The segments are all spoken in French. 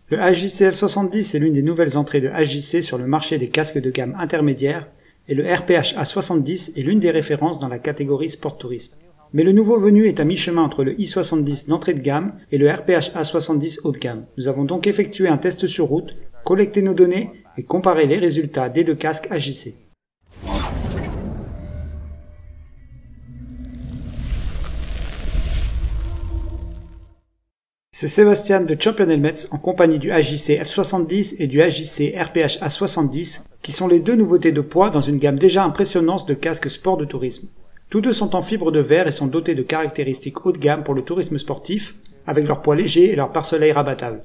Le HJC F70 est l'une des nouvelles entrées de HJC sur le marché des casques de gamme intermédiaire et le RPH A70 est l'une des références dans la catégorie Sport Tourisme. Mais le nouveau venu est à mi-chemin entre le i70 d'entrée de gamme et le RPH A70 haut de gamme. Nous avons donc effectué un test sur route, collecté nos données et comparé les résultats des deux casques HJC. C'est Sébastien de Champion Helmets en compagnie du HJC F70 et du HJC RPH A70 qui sont les deux nouveautés de poids dans une gamme déjà impressionnante de casques sport de tourisme. Tous deux sont en fibre de verre et sont dotés de caractéristiques haut de gamme pour le tourisme sportif avec leur poids léger et leur pare-soleil rabattable.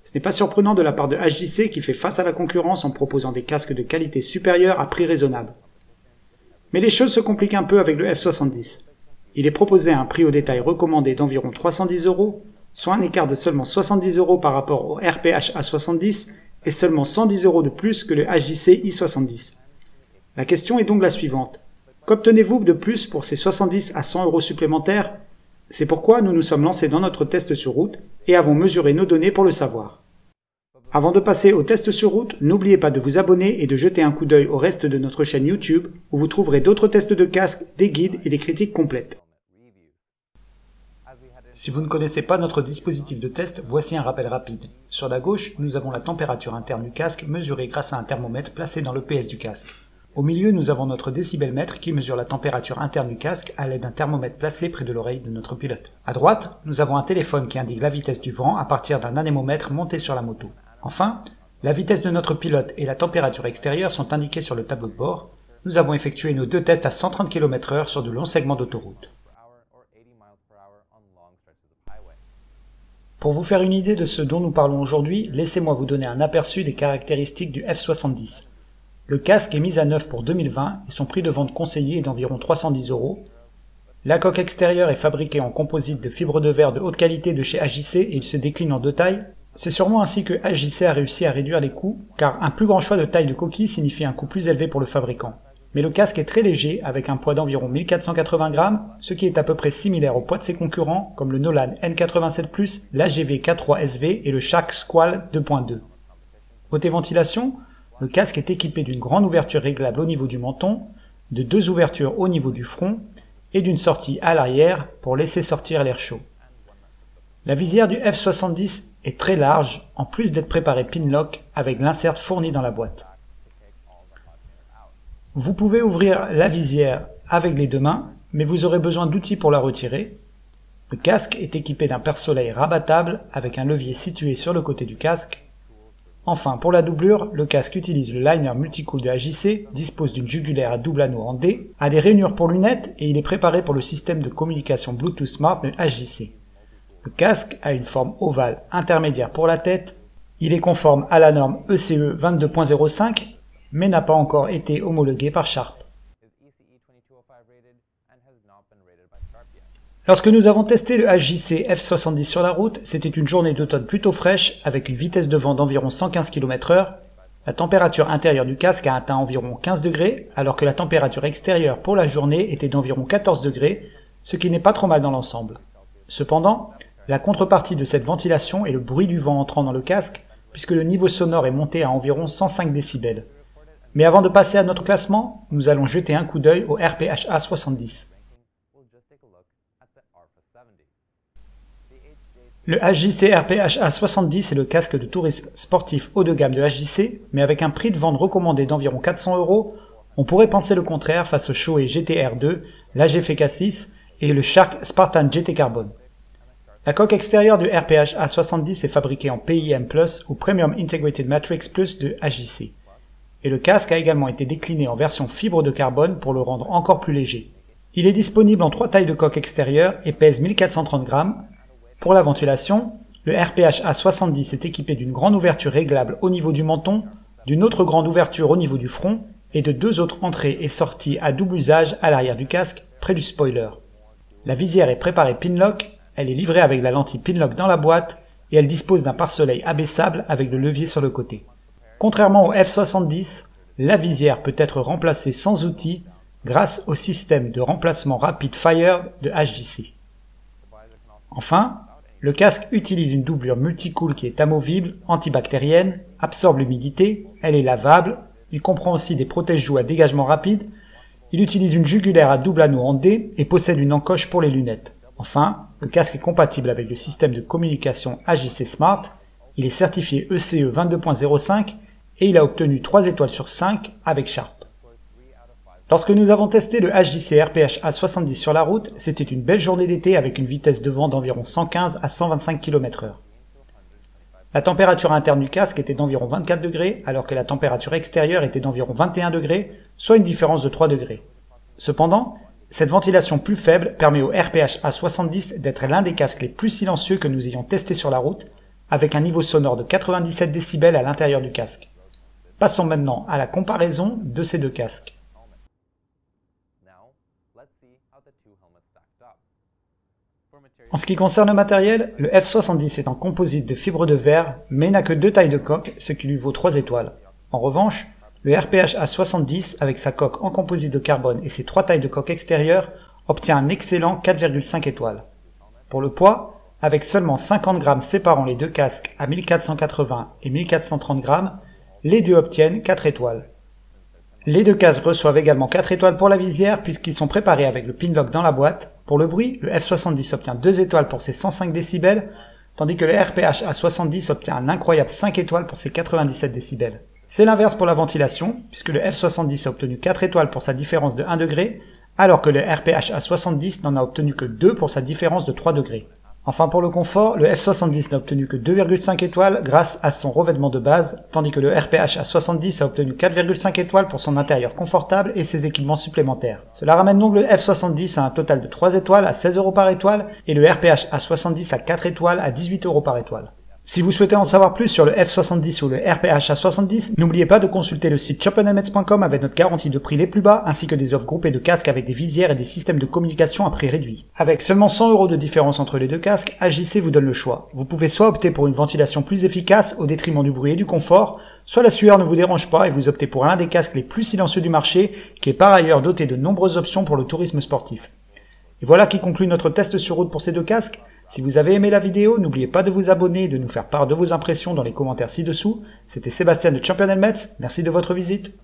Ce n'est pas surprenant de la part de HJC qui fait face à la concurrence en proposant des casques de qualité supérieure à prix raisonnable. Mais les choses se compliquent un peu avec le F70. Il est proposé à un prix au détail recommandé d'environ 310 €, soit un écart de seulement 70 € par rapport au RPH A70 et seulement 110 € de plus que le HJC I70. La question est donc la suivante. Qu'obtenez-vous de plus pour ces 70 à 100 € supplémentaires? C'est pourquoi nous nous sommes lancés dans notre test sur route et avons mesuré nos données pour le savoir. Avant de passer au test sur route, n'oubliez pas de vous abonner et de jeter un coup d'œil au reste de notre chaîne YouTube où vous trouverez d'autres tests de casques, des guides et des critiques complètes. Si vous ne connaissez pas notre dispositif de test, voici un rappel rapide. Sur la gauche, nous avons la température interne du casque mesurée grâce à un thermomètre placé dans le PS du casque. Au milieu, nous avons notre décibelmètre qui mesure la température interne du casque à l'aide d'un thermomètre placé près de l'oreille de notre pilote. À droite, nous avons un téléphone qui indique la vitesse du vent à partir d'un anémomètre monté sur la moto. Enfin, la vitesse de notre pilote et la température extérieure sont indiquées sur le tableau de bord. Nous avons effectué nos deux tests à 130 km/h sur de longs segments d'autoroute. Pour vous faire une idée de ce dont nous parlons aujourd'hui, laissez-moi vous donner un aperçu des caractéristiques du F70. Le casque est mis à neuf pour 2020 et son prix de vente conseillé est d'environ 310 €. La coque extérieure est fabriquée en composite de fibre de verre de haute qualité de chez HJC et il se décline en deux tailles. C'est sûrement ainsi que HJC a réussi à réduire les coûts, car un plus grand choix de taille de coquille signifie un coût plus élevé pour le fabricant. Mais le casque est très léger, avec un poids d'environ 1480 grammes, ce qui est à peu près similaire au poids de ses concurrents, comme le Nolan N87+, l'AGV K3SV et le Shark Squall 2.2. Côté ventilation, le casque est équipé d'une grande ouverture réglable au niveau du menton, de deux ouvertures au niveau du front, et d'une sortie à l'arrière pour laisser sortir l'air chaud. La visière du F70 est très large, en plus d'être préparée pin-lock avec l'insert fourni dans la boîte. Vous pouvez ouvrir la visière avec les deux mains, mais vous aurez besoin d'outils pour la retirer. Le casque est équipé d'un pare-soleil rabattable avec un levier situé sur le côté du casque. Enfin, pour la doublure, le casque utilise le liner multicool de HJC, dispose d'une jugulaire à double anneau en D, a des rainures pour lunettes et il est préparé pour le système de communication Bluetooth Smart de HJC. Le casque a une forme ovale intermédiaire pour la tête. Il est conforme à la norme ECE 22.05, mais n'a pas encore été homologué par Sharp. Lorsque nous avons testé le HJC F70 sur la route, c'était une journée d'automne plutôt fraîche avec une vitesse de vent d'environ 115 km/h. La température intérieure du casque a atteint environ 15 degrés, alors que la température extérieure pour la journée était d'environ 14 degrés, ce qui n'est pas trop mal dans l'ensemble. Cependant, la contrepartie de cette ventilation est le bruit du vent entrant dans le casque, puisque le niveau sonore est monté à environ 105 décibels. Mais avant de passer à notre classement, nous allons jeter un coup d'œil au RPH A70. Le HJC RPH A70 est le casque de tourisme sportif haut de gamme de HJC, mais avec un prix de vente recommandé d'environ 400 €, on pourrait penser le contraire face au Shoei GTR2, l'AGV K6 et le Shark Spartan GT Carbon. La coque extérieure du RPH A70 est fabriquée en PIM+, ou Premium Integrated Matrix Plus de HJC. Et le casque a également été décliné en version fibre de carbone pour le rendre encore plus léger. Il est disponible en 3 tailles de coque extérieure et pèse 1430 grammes. Pour la ventilation, le RPH A70 est équipé d'une grande ouverture réglable au niveau du menton, d'une autre grande ouverture au niveau du front et de deux autres entrées et sorties à double usage à l'arrière du casque, près du spoiler. La visière est préparée pin-lock, elle est livrée avec la lentille pin-lock dans la boîte et elle dispose d'un pare-soleil abaissable avec le levier sur le côté. Contrairement au F70, la visière peut être remplacée sans outil grâce au système de remplacement rapide Fire de HJC. Enfin, Le casque utilise une doublure multicool qui est amovible, antibactérienne, absorbe l'humidité, elle est lavable, il comprend aussi des protège-joues à dégagement rapide, il utilise une jugulaire à double anneau en D et possède une encoche pour les lunettes. Enfin, le casque est compatible avec le système de communication AJC Smart, il est certifié ECE 22.05 et il a obtenu 3 étoiles sur 5 avec Sharp. Lorsque nous avons testé le AJC RPH A70 sur la route, c'était une belle journée d'été avec une vitesse de vent d'environ 115 à 125 km/h. La température interne du casque était d'environ 24 degrés, alors que la température extérieure était d'environ 21 degrés, soit une différence de 3 degrés. Cependant, cette ventilation plus faible permet au RPH A70 d'être l'un des casques les plus silencieux que nous ayons testé sur la route, avec un niveau sonore de 97 décibels à l'intérieur du casque. Passons maintenant à la comparaison de ces deux casques. En ce qui concerne le matériel, le F70 est en composite de fibre de verre, mais n'a que 2 tailles de coque, ce qui lui vaut 3 étoiles. En revanche, le RPH A70, avec sa coque en composite de carbone et ses 3 tailles de coque extérieure, obtient un excellent 4,5 étoiles. Pour le poids, avec seulement 50 grammes séparant les deux casques à 1480 et 1430 grammes, les deux obtiennent 4 étoiles. Les deux casques reçoivent également 4 étoiles pour la visière puisqu'ils sont préparés avec le pinlock dans la boîte. Pour le bruit, le F70 obtient 2 étoiles pour ses 105 décibels, tandis que le RPH A70 obtient un incroyable 5 étoiles pour ses 97 décibels. C'est l'inverse pour la ventilation, puisque le F70 a obtenu 4 étoiles pour sa différence de 1 degré, alors que le RPH A70 n'en a obtenu que 2 pour sa différence de 3 degrés. Enfin pour le confort, le F70 n'a obtenu que 2,5 étoiles grâce à son revêtement de base, tandis que le RPH A70 a obtenu 4,5 étoiles pour son intérieur confortable et ses équipements supplémentaires. Cela ramène donc le F70 à un total de 3 étoiles à 16 € par étoile et le RPH A70 à 4 étoiles à 18 € par étoile. Si vous souhaitez en savoir plus sur le F70 ou le RPH A70, n'oubliez pas de consulter le site championnelmetz.com avec notre garantie de prix les plus bas, ainsi que des offres groupées de casques avec des visières et des systèmes de communication à prix réduit. Avec seulement 100 € de différence entre les deux casques, AJC vous donne le choix. Vous pouvez soit opter pour une ventilation plus efficace au détriment du bruit et du confort, soit la sueur ne vous dérange pas et vous optez pour l'un des casques les plus silencieux du marché, qui est par ailleurs doté de nombreuses options pour le tourisme sportif. Et voilà qui conclut notre test sur route pour ces deux casques. Si vous avez aimé la vidéo, n'oubliez pas de vous abonner et de nous faire part de vos impressions dans les commentaires ci-dessous. C'était Sébastien de Championnel Metz, merci de votre visite.